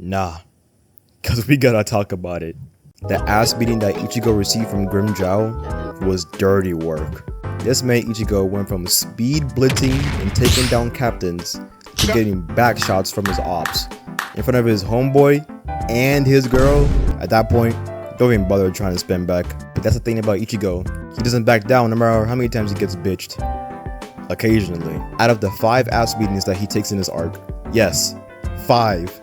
Nah, cause we gotta talk about it. The ass beating that Ichigo received from Grimmjow was dirty work. This made Ichigo went from speed blitzing and taking down captains to getting back shots from his ops in front of his homeboy and his girl. At that point, don't even bother trying to spin back. But that's the thing about Ichigo. He doesn't back down no matter how many times he gets bitched. Occasionally. Out of the 5 ass beatings that he takes in his arc, yes, 5.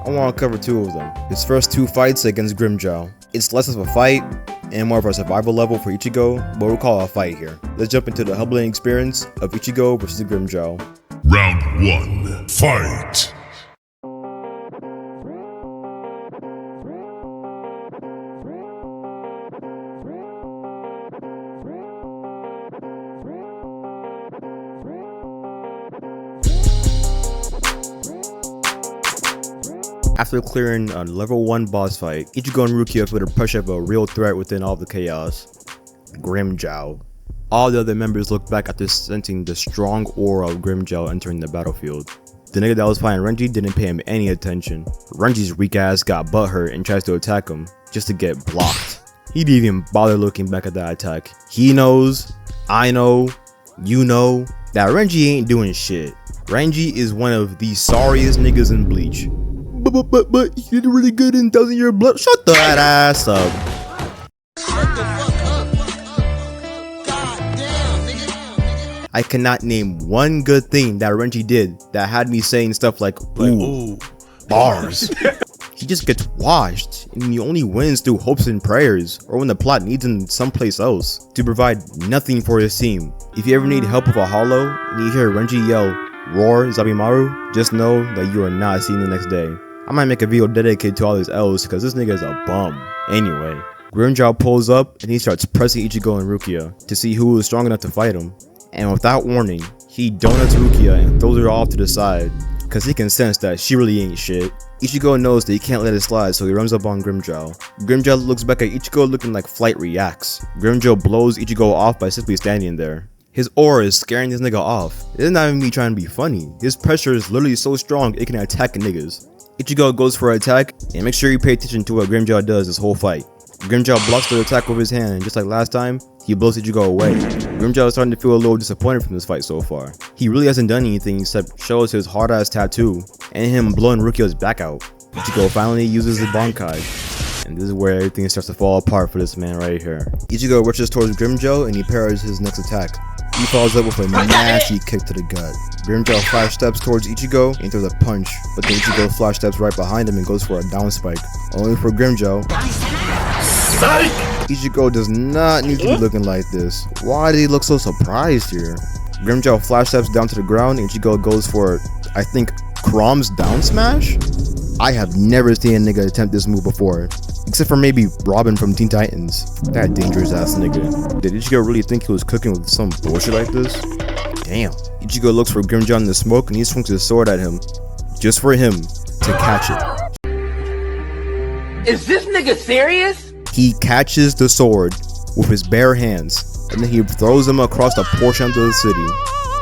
I want to cover 2 of them. His first 2 fights against Grimmjow. It's less of a fight and more of a survival level for Ichigo, but we'll call it a fight here. Let's jump into the humbling experience of Ichigo versus Grimmjow. Round 1, fight! After clearing a level 1 boss fight, Ichigo and Rukia feel the pressure of a real threat within all the chaos. Grimmjow. All the other members look back after sensing the strong aura of Grimmjow entering the battlefield. The nigga that was fighting Renji didn't pay him any attention. Renji's weak ass got butthurt and tries to attack him, just to get blocked. He didn't even bother looking back at that attack. He knows, I know, you know, that Renji ain't doing shit. Renji is one of the sorriest niggas in Bleach. But you did really good in 1,000 Year Blood. Shut that ass up. I cannot name one good thing that Renji did that had me saying stuff like, ooh, bars. He just gets washed, and he only wins through hopes and prayers, or when the plot needs him someplace else, to provide nothing for his team. If you ever need help with a hollow, and you hear Renji yell, "Roar, Zabimaru," just know that you are not seeing the next day. I might make a video dedicated to all his L's because this nigga is a bum. Anyway, Grimmjow pulls up and he starts pressing Ichigo and Rukia to see who is strong enough to fight him. And without warning, he donuts Rukia and throws her off to the side because he can sense that she really ain't shit. Ichigo knows that he can't let it slide, so he runs up on Grimmjow. Grimmjow looks back at Ichigo looking like Flight reacts. Grimmjow blows Ichigo off by simply standing there. His aura is scaring this nigga off. It's not even me trying to be funny. His pressure is literally so strong it can attack niggas. Ichigo goes for an attack, and make sure you pay attention to what Grimmjow does this whole fight. Grimmjow blocks the attack with his hand, and just like last time, he blows Ichigo away. Grimmjow is starting to feel a little disappointed from this fight so far. He really hasn't done anything except show us his hard ass tattoo, and him blowing Rukia's back out. Ichigo finally uses his Bankai, and this is where everything starts to fall apart for this man right here. Ichigo rushes towards Grimmjow, and he parries his next attack. He follows up with a nasty kick to the gut. Grimmjow flash steps towards Ichigo and throws a punch, but then Ichigo flash steps right behind him and goes for a down spike. Only for Grimmjow. Ichigo does not need to be looking like this. Why did he look so surprised here? Grimmjow flash steps down to the ground and Ichigo goes for, I think, Crom's down smash? I have never seen a nigga attempt this move before. Except for maybe Robin from Teen Titans. That dangerous ass nigga. Did Ichigo really think he was cooking with some bullshit like this? Damn. Ichigo looks for Grimmjow in the smoke and he swings his sword at him. Just for him to catch it. Is this nigga serious? He catches the sword with his bare hands and then he throws him across a portion of the city.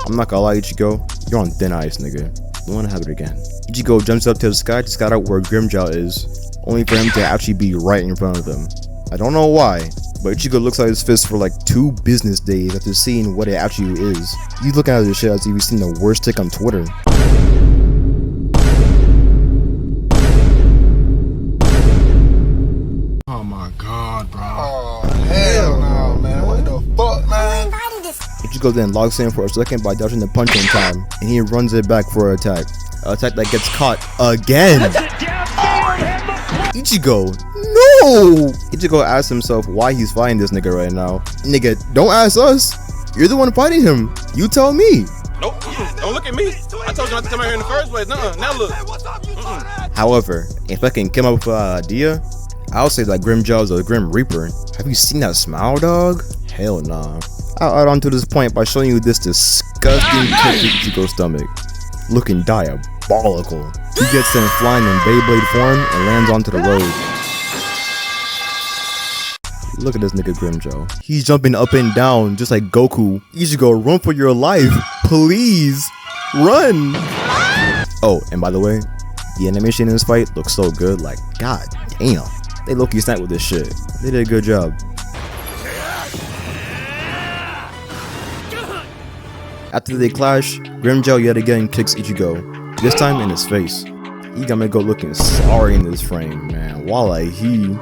I'm not gonna lie, Ichigo, you're on thin ice, nigga. Don't wanna have it again. Ichigo jumps up to the sky to scout out where Grimmjow is, only for him to actually be right in front of him. I don't know why, but Ichigo looks at his fist for like 2 business days after seeing what it actually is. He's looking at this shit as if he's seen the worst take on Twitter. Oh my god, bro. Oh, hell no, man. What the fuck, man? Ichigo then locks in for a second by dodging the punch in time, and he runs it back for an attack. An attack that gets caught again. Ichigo, no! Ichigo asks himself why he's fighting this nigga right now. Nigga, don't ask us. You're the one fighting him. You tell me. Nope, don't look at me. I told you not to come out here in the first place. Now look. However, if I can come up with an idea, I'll say that Grimmjow is a Grim Reaper. Have you seen that smile, dog? Hell nah. I'll add on to this point by showing you this disgusting kick to Ichigo's stomach. Looking diabolical. He gets sent flying in Beyblade form and lands onto the road. Look at this nigga Grimmjow. He's jumping up and down just like Goku. Ichigo, run for your life. Please, run. Oh, and by the way, The animation in this fight looks so good, like, god damn. They low-key sniped with this shit. They did a good job. After they clash, Grimmjow yet again kicks Ichigo, this time in his face. He got me go looking sorry in this frame, man. While he... No,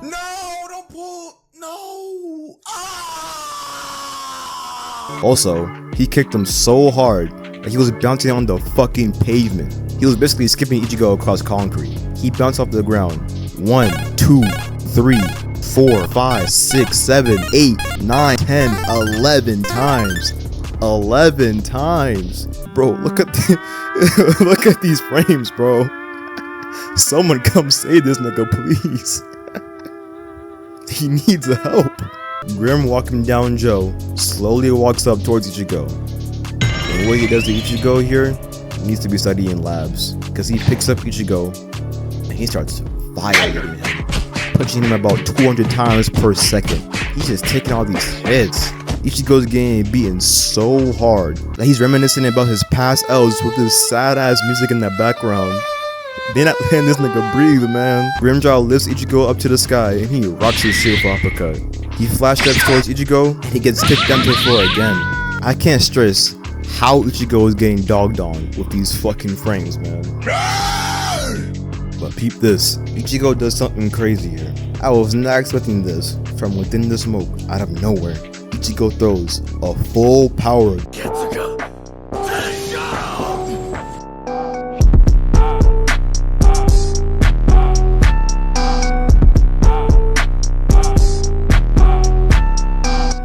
don't pull. No. Ah! Also, he kicked him so hard that he was bouncing on the fucking pavement. He was basically skipping Ichigo across concrete. He bounced off the ground 1, 2, 3, 4, 5, 6, 7, 8, 9, 10, 11 times. 11 times. Bro, look at look at these frames, bro. Someone come save this nigga, please. He needs help. Grim walking down Joe slowly walks up towards Ichigo. And what he does to Ichigo here needs to be studied in labs, because he picks up Ichigo and he starts violating him, punching him about 200 times per second. He's just taking all these hits. Ichigo's getting beaten so hard that he's reminiscing about his past L's with this sad ass music in the background. They not letting this nigga breathe, man. Grimmjow lifts Ichigo up to the sky and he rocks his shit for uppercut. He flash steps towards Ichigo and he gets kicked down to the floor again. I can't stress how Ichigo is getting dogged on with these fucking frames, man. But peep this, Ichigo does something crazy here. I was not expecting this. From within the smoke, out of nowhere, Ichigo throws a full power.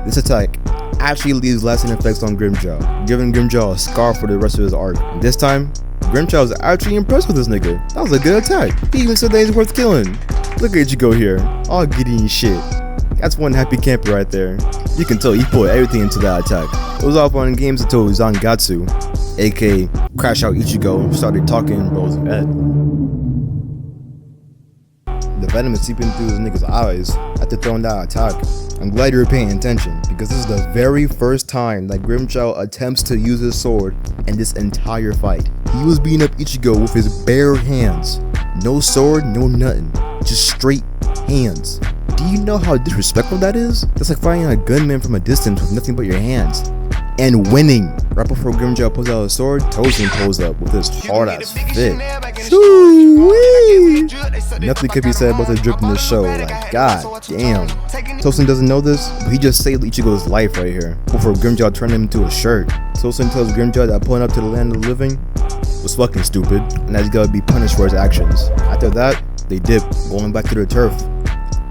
This attack actually leaves lasting effects on Grimmjow, giving Grimmjow a scar for the rest of his arc. And this time, Grimmjow is actually impressed with this nigga. That was a good attack. He even said that he's worth killing. Look at Ichigo here, all giddy and shit. That's one happy camper right there. You can tell he put everything into that attack. It was all fun and games until Zangatsu, aka Crash Out Ichigo, started talking in bro's head. The venom is seeping through his nigga's eyes after throwing that attack. I'm glad you were paying attention, because this is the very first time that Grimmjow attempts to use his sword in this entire fight. He was beating up Ichigo with his bare hands. No sword, no nothing. Just straight hands. Do you know how disrespectful that is? That's like fighting a gunman from a distance with nothing but your hands. And winning. Right before Grimmjow pulls out his sword, Tosen pulls up with his hard ass fit. Nothing could be said about the drip in this show. Like, god damn. Tosen doesn't know this, but he just saved Ichigo's life right here before Grimmjow turned him into a shirt. Tosen tells Grimmjow that pulling up to the land of the living was fucking stupid, and that he's gotta be punished for his actions. After that, they dip, going back to their turf.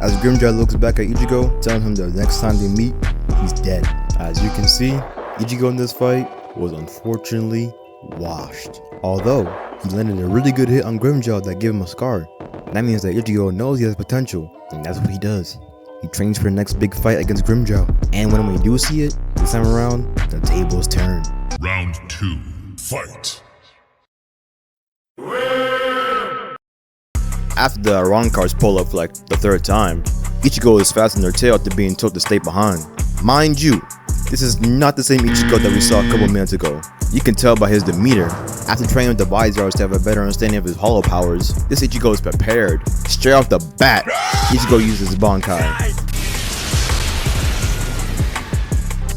As Grimmjow looks back at Ichigo, telling him the next time they meet, he's dead. As you can see, Ichigo in this fight was unfortunately washed. Although, he landed a really good hit on Grimmjow that gave him a scar. That means that Ichigo knows he has potential, and that's what he does. He trains for the next big fight against Grimmjow. And when we do see it, this time around, the tables turn. Round 2, fight. After the Iran cars pull up for like the third time, Ichigo is fastening their tail after being told to stay behind. Mind you, this is not the same Ichigo that we saw a couple minutes ago. You can tell by his demeanor. After training with the Vizars to have a better understanding of his hollow powers, this Ichigo is prepared. Straight off the bat, Ichigo uses Bankai.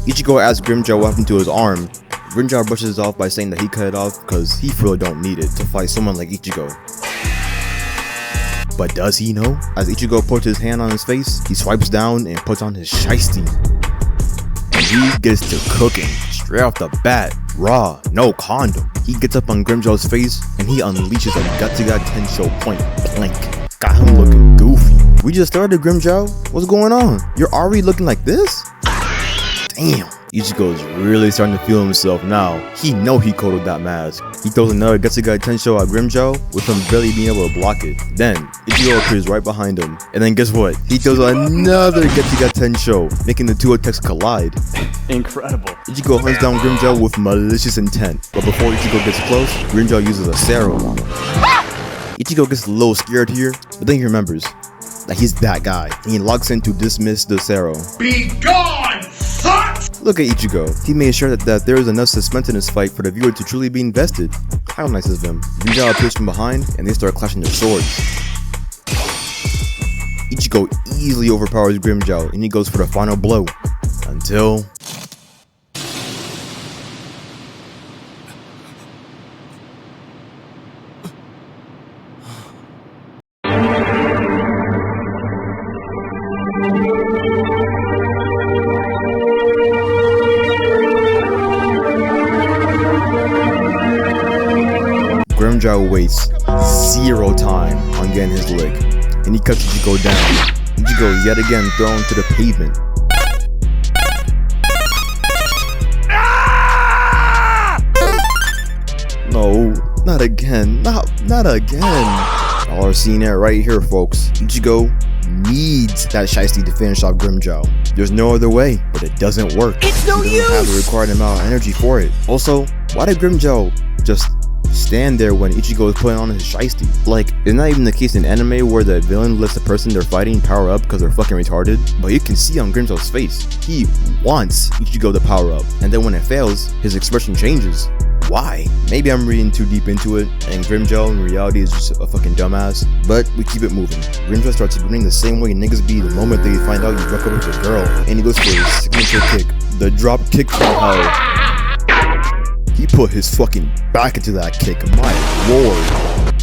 Ichigo asks Grimmjow what happened to his arm. Grimmjow brushes it off by saying that he cut it off because he really don't need it to fight someone like Ichigo. But does he know? As Ichigo puts his hand on his face, he swipes down and puts on his shiesty. And he gets to cooking. Straight off the bat, raw, no condom. He gets up on Grimmjow's face and he unleashes a Gatsuga Tensho point blank. Got him looking goofy. We just started, Grimmjow. What's going on? You're already looking like this? Damn. Ichigo is really starting to feel himself now. He know he coded that mask. He throws another Gatsuga Tensho at Grimmjow with him barely being able to block it. Then, Ichigo appears right behind him. And then guess what? He throws another Gatsuga Tensho, making the two attacks collide. Incredible. Ichigo hunts down Grimmjow with malicious intent. But before Ichigo gets close, Grimmjow uses a Sero on him. Ichigo gets a little scared here, but then he remembers that he's that guy. And he locks in to dismiss the Sero. Be gone, sucks! Look at Ichigo. He made sure that there is enough suspense in this fight for the viewer to truly be invested. How nice of him. Grimmjow appears from behind and they start clashing their swords. Ichigo easily overpowers Grimmjow and he goes for the final blow. Until... Grimmjow wastes 0 time on getting his lick, and he cuts Ichigo down. Ichigo is yet again thrown to the pavement. No, not again, not again. Y'all are seeing it right here, folks. Ichigo needs that shiesty to finish off Grimmjow. There's no other way, but it doesn't work. It's no he use! doesn't have the required amount of energy for it. Also, why did Grimmjow just stand there when Ichigo is putting on his shiesty? Like, it's not even the case in anime where the villain lets the person they're fighting power up because they're fucking retarded, but you can see on Grimmjow's face, he wants Ichigo to power up, and then when it fails, his expression changes. Why? Maybe I'm reading too deep into it, and Grimmjow in reality is just a fucking dumbass, but we keep it moving. Grimmjow starts grinning the same way niggas be the moment they find out you broke up with your girl, and he goes for his signature kick, the drop kick from hell. He put his fucking back into that kick, my lord.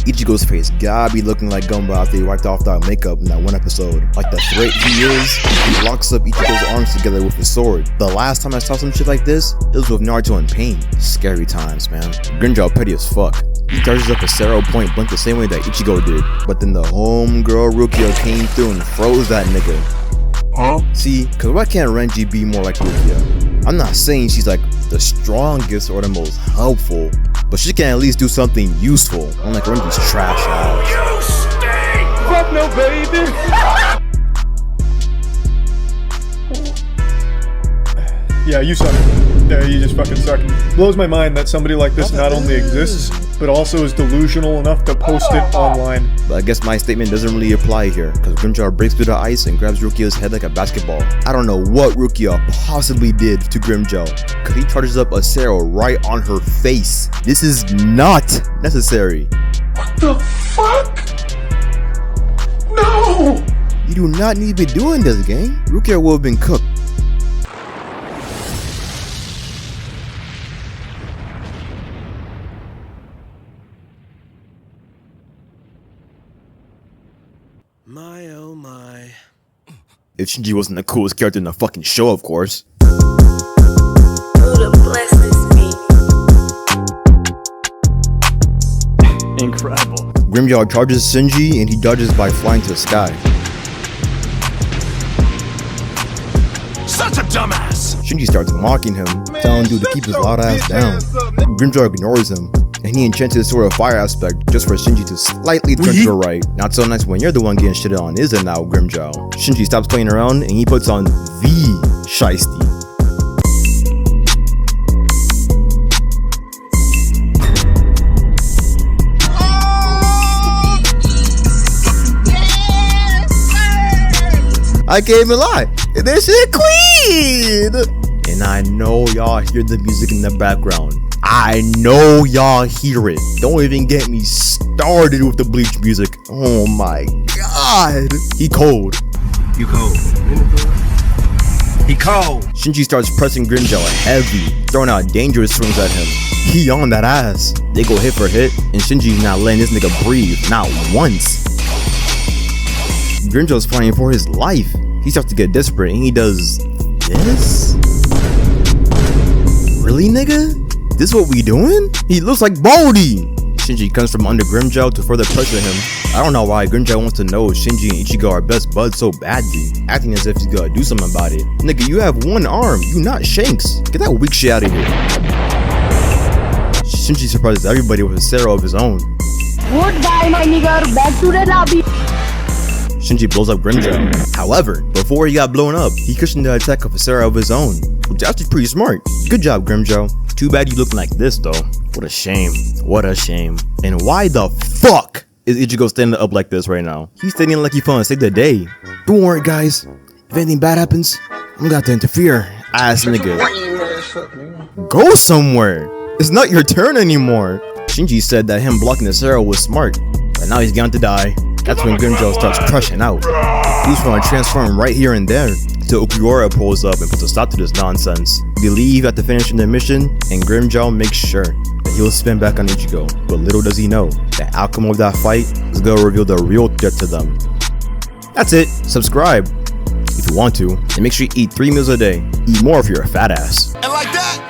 Ichigo's face gotta be looking like Gumbo after he wiped off that makeup in that one episode. Like the threat he is, he locks up Ichigo's arms together with his sword. The last time I saw some shit like this, it was with Naruto in pain. Scary times, man. Grimmjow petty as fuck. He charges up a Sero point blank the same way that Ichigo did, but then the homegirl Rukia came through and froze that nigga. Huh? See, cause why can't Renji be more like Rukia? I'm not saying she's like the strongest or the most helpful, but she can at least do something useful, unlike Renji's trash ass. You stink! Fuck no, baby! Yeah, you suck. Yeah, you just fucking suck. Blows my mind that somebody like this not only exists, but also is delusional enough to post it online. But I guess my statement doesn't really apply here, because Grimmjow breaks through the ice and grabs Rukia's head like a basketball. I don't know what Rukia possibly did to Grimmjow, because he charges up a Sero right on her face. This is not necessary. What the fuck? No! You do not need to be doing this, gang. Rukia will have been cooked. My oh my. If Shinji wasn't the coolest character in the fucking show, of course. Buddha bless this beat. Incredible. Grimmjow charges Shinji and he dodges by flying to the sky. Such a dumbass! Shinji starts mocking him, telling dude to keep his loud ass down. Grimmjow ignores him, and he enchants his sort of fire aspect just for Shinji to slightly turn to the right. Not so nice when you're the one getting shitted on, is it now, Grimmjow? Shinji stops playing around and he puts on the shiesty. I can't even lie, this shit clean! And I know y'all hear the music in the background. I know y'all hear it. Don't even get me started with the Bleach music. Oh my god. He cold. You cold. He cold. Shinji starts pressing Grimmjow heavy, throwing out dangerous swings at him. He on that ass. They go hit for hit, and Shinji's not letting this nigga breathe, not once. Grimmjow's fighting for his life. He starts to get desperate and he does this? Really, nigga? This what we doing? He looks like Baldy! Shinji comes from under Grimmjow to further pressure him. I don't know why Grimmjow wants to know if Shinji and Ichigo are best buds so badly, acting as if he's gonna do something about it. Nigga, you have one arm, you not Shanks. Get that weak shit out of here. Shinji surprises everybody with a Sero of his own. Goodbye, my nigga. Back to the lobby. Shinji blows up Grimmjow. However, before he got blown up, he cushioned the attack of a Sero of his own, which is actually pretty smart. Good job, Grimmjow. Too bad you looking like this though. What a shame. What a shame. And why the fuck is Ichigo standing up like this right now? He's standing like he's trying to save the day. Don't worry guys. If anything bad happens, I'm gonna have to interfere. ass nigga. Go somewhere. It's not your turn anymore. Shinji said that him blocking his arrow was smart, but now he's going to die. That's when Grimmjow starts crushing out. He's trying to transform right here and there, till Okuora pulls up and puts a stop to this nonsense. They leave after finishing their mission, and Grimmjow makes sure that he'll spin back on Ichigo. But little does he know, the outcome of that fight is gonna reveal the real threat to them. That's it. Subscribe if you want to, and make sure you eat 3 meals a day. Eat more if you're a fat ass. And like that,